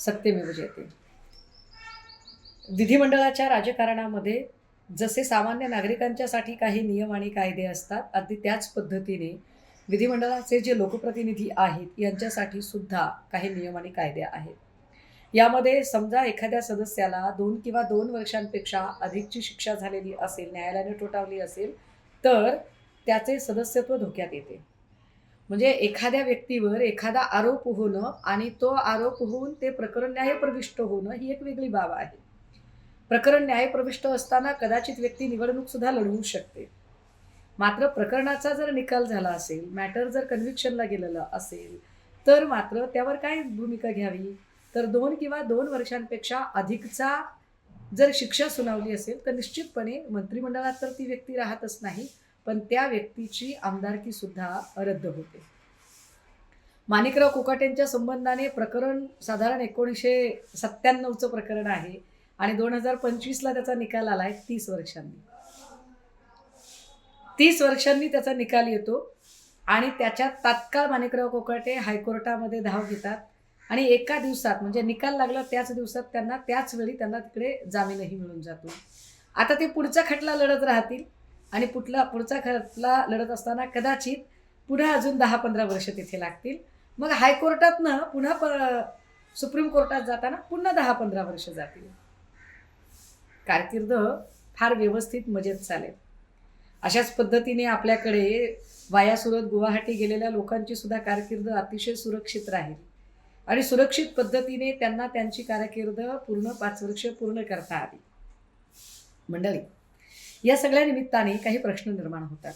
सत्यमेव जयते. विधिमंडळाच्या राजकारणामध्ये जसे सामान्य नागरिकांच्यासाठी काही नियम आणि कायदे असतात, अगदी त्याच पद्धतीने विधिमंडळाचे जे लोकप्रतिनिधी आहेत यांच्यासाठी सुद्धा काही नियम आणि कायदे आहेत. यामध्ये समजा एखाद्या सदस्याला 2 किंवा 2 वर्षांपेक्षा अधिकची शिक्षा झालेली असेल, न्यायालयाने ठोठावली असेल, तर त्याचे सदस्यत्व धोक्यात येते. म्हणजे एखाद्या व्यक्तीवर एखादा आरोप होणं आणि तो आरोप होऊन ते प्रकरण न्यायप्रविष्ट होणं ही एक वेगळी बाब आहे. प्रकरण न्यायप्रविष्ट असताना कदाचित व्यक्ती निवडणूक सुद्धा लढवू शकते. मात्र प्रकरणाचा जर निकाल झाला असेल, मॅटर जर कन्व्हिक्शनला गेलेलं असेल, तर मात्र त्यावर काय भूमिका घ्यावी? तर 2 किंवा 2 वर्षांपेक्षा अधिकचा जर शिक्षा सुनावली असेल, तर निश्चितपणे मंत्रिमंडळात तर ती व्यक्ती राहतच नाही, पण त्या व्यक्तीची आमदारकी सुद्धा रद्द होते. माणिकराव कोकाटेंच्या संबंधाने प्रकरण साधारण 1997चं प्रकरण आहे आणि 2025ला त्याचा निकाल आलाय 30 वर्षांनी. 30 वर्षांनी त्याचा निकाल येतो आणि त्याच्यात तात्काळ माणिकराव कोकाटे हायकोर्टामध्ये धाव घेतात आणि एका दिवसात म्हणजे निकाल लागला त्याच दिवसात त्याच वेळी त्यांना तिकडे जामीनही मिळून जातो. आता ते पुढचा खटला लढत राहतील आणि पुढचा खटला लढत असताना कदाचित पुन्हा अजून 10-15 वर्ष तिथे लागतील. मग हायकोर्टातनं पुन्हा सुप्रीम कोर्टात जाताना पुन्हा 10-15 वर्ष जातील. कारकीर्द फार व्यवस्थित मजेत चालेल. अशाच पद्धतीने आपल्याकडे वाया सुरत गुवाहाटी गेलेल्या लोकांची सुद्धा कारकीर्द अतिशय सुरक्षित राहील आणि सुरक्षित पद्धतीने त्यांना त्यांची कारकीर्द पूर्ण 5 वर्ष पूर्ण करता आली. मंडळी, या सगळ्या निमित्ताने काही प्रश्न निर्माण होतात.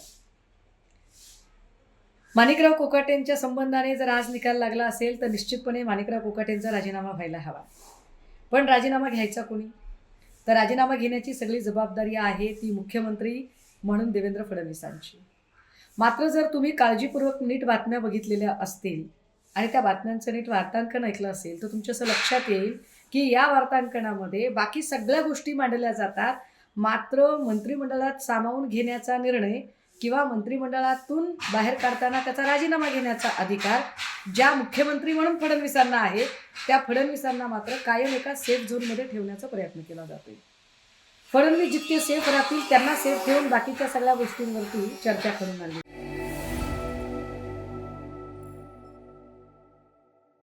माणिकराव कोकाटेंच्या संबंधाने जर आज निकाल लागला असेल तर निश्चितपणे माणिकराव कोकाटेंचा राजीनामा व्हायला हवा. पण राजीनामा घ्यायचा कोणी? तर राजीनामा घेण्याची सगळी जबाबदारी आहे ती मुख्यमंत्री म्हणून देवेंद्र फडणवीसांची. मात्र जर तुम्ही काळजीपूर्वक नीट बातम्या बघितलेल्या असतील आणि त्या बातम्यांचं नीट वार्तांकन ऐकलं असेल तर तुमच्या असं लक्षात येईल की या वार्तांकनामध्ये बाकी सगळ्या गोष्टी मांडल्या जातात, मात्र मंत्रिमंडळात सामावून घेण्याचा निर्णय किंवा मंत्रिमंडळातून बाहेर काढताना त्याचा राजीनामा घेण्याचा अधिकार ज्या मुख्यमंत्री म्हणून फडणवीसांना आहे त्या फडणवीसांना मात्र कायम एका सेफ झोनमध्ये ठेवण्याचा प्रयत्न केला जातो. फडणवीस जितके सेफ राहतील त्यांना सेफ ठेवून बाकीच्या सगळ्या गोष्टींवरती चर्चा करून आली.